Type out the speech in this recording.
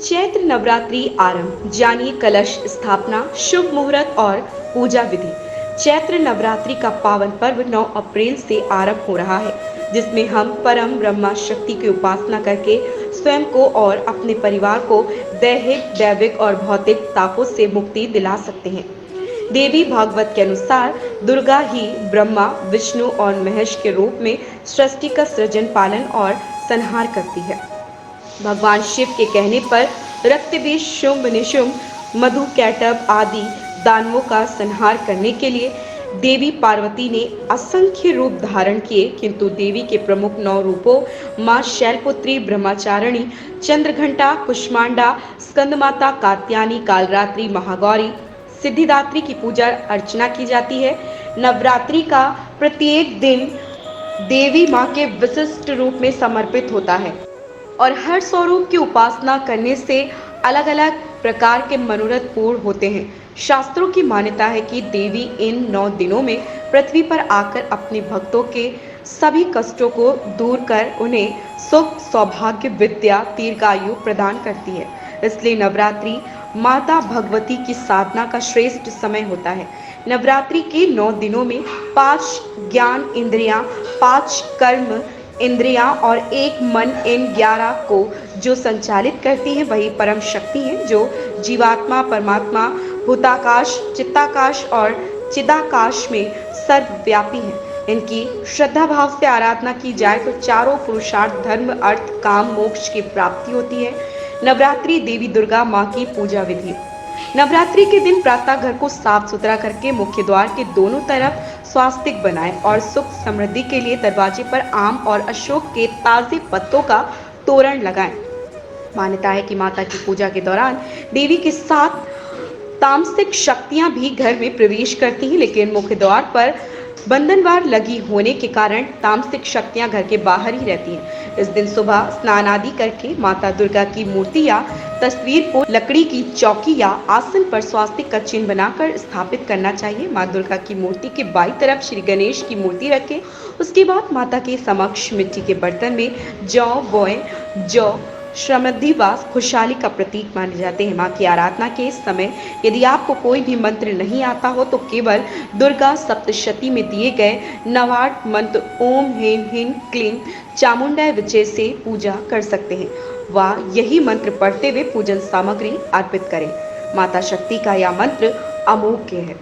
चैत्र नवरात्रि आरंभ। जानिए कलश स्थापना, शुभ मुहूर्त और पूजा विधि। चैत्र नवरात्रि का पावन पर्व 9 अप्रैल से आरंभ हो रहा है, जिसमें हम परम ब्रह्मा शक्ति की उपासना करके स्वयं को और अपने परिवार को दैहिक, दैविक और भौतिक तापों से मुक्ति दिला सकते हैं। देवी भागवत के अनुसार दुर्गा ही ब्रह्मा, विष्णु और महेश के रूप में सृष्टि का सृजन, पालन और संहार करती है। भगवान शिव के कहने पर रक्तबीज, शुंभ निशुंभ, मधु कैटभ आदि दानवों का संहार करने के लिए देवी पार्वती ने असंख्य रूप धारण किए, किंतु देवी के प्रमुख 9 रूपों मां शैलपुत्री, ब्रह्मचारिणी, चंद्रघंटा, कुष्मांडा, स्कंदमाता, कात्यायनी, कालरात्रि, महागौरी, सिद्धिदात्री की पूजा अर्चना की जाती है। नवरात्रि का प्रत्येक दिन देवी मां के विशिष्ट रूप में समर्पित होता है और हर स्वरूप की उपासना करने से अलग अलग प्रकार के मनोरथ पूर्ण होते हैं। शास्त्रों की मान्यता है कि देवी इन 9 दिनों में पृथ्वी पर आकर अपने भक्तों के सभी कष्टों को दूर कर उन्हें सुख, सौभाग्य, विद्या, दीर्घायु प्रदान करती है। इसलिए नवरात्रि माता भगवती की साधना का श्रेष्ठ समय होता है। नवरात्रि के 9 दिनों में 5 ज्ञान इंद्रियां, 5 कर्म इंद्रियां और एक मन, इन 11 को जो संचालित करती हैं वही परम शक्ति है, जो जीवात्मा, परमात्मा, भूताकाश, चित्ताकाश और चिदाकाश में सर्वव्यापी है। इनकी श्रद्धा भाव से आराधना की जाए तो चारों पुरुषार्थ, धर्म, अर्थ, काम, मोक्ष की प्राप्ति होती है। नवरात्रि देवी दुर्गा माँ की पूजा विधि। नवरात्रि के दिन प्रातः घर को साफ सुथरा करके मुख्य द्वार के दोनों तरफ स्वास्तिक बनाएं और सुख समृद्धि के लिए दरवाजे पर आम और अशोक के ताजे पत्तों का तोरण लगाएं। मान्यता है कि माता की पूजा के दौरान देवी के साथ तामसिक शक्तियां भी घर में प्रवेश करती हैं, लेकिन मुख्य द्वार पर बंधनवार लगी होने के कारण तामसिक शक्तियां घर के बाहर ही रहती हैं। इस दिन सुबह स्नान आदि करके माता दुर्गा की मूर्ति या तस्वीर को लकड़ी की चौकी या आसन पर स्वास्तिक का चिन्ह बनाकर स्थापित करना चाहिए। माँ दुर्गा की मूर्ति के बाईं तरफ श्री गणेश की मूर्ति रखें। उसके बाद माता के समक्ष मिट्टी के बर्तन में जौ बोएं। जौ समृद्धि व खुशहाली का प्रतीक माने जाते हैं। माँ की आराधना के समय यदि आपको कोई भी मंत्र नहीं आता हो तो केवल दुर्गा सप्तशती में दिए गए 9 मंत्र ओम ह्रीं ह्रीं क्लीं चामुंडाय विजय से पूजा कर सकते हैं व यही मंत्र पढ़ते हुए पूजन सामग्री अर्पित करें। माता शक्ति का यह मंत्र अमोघ है।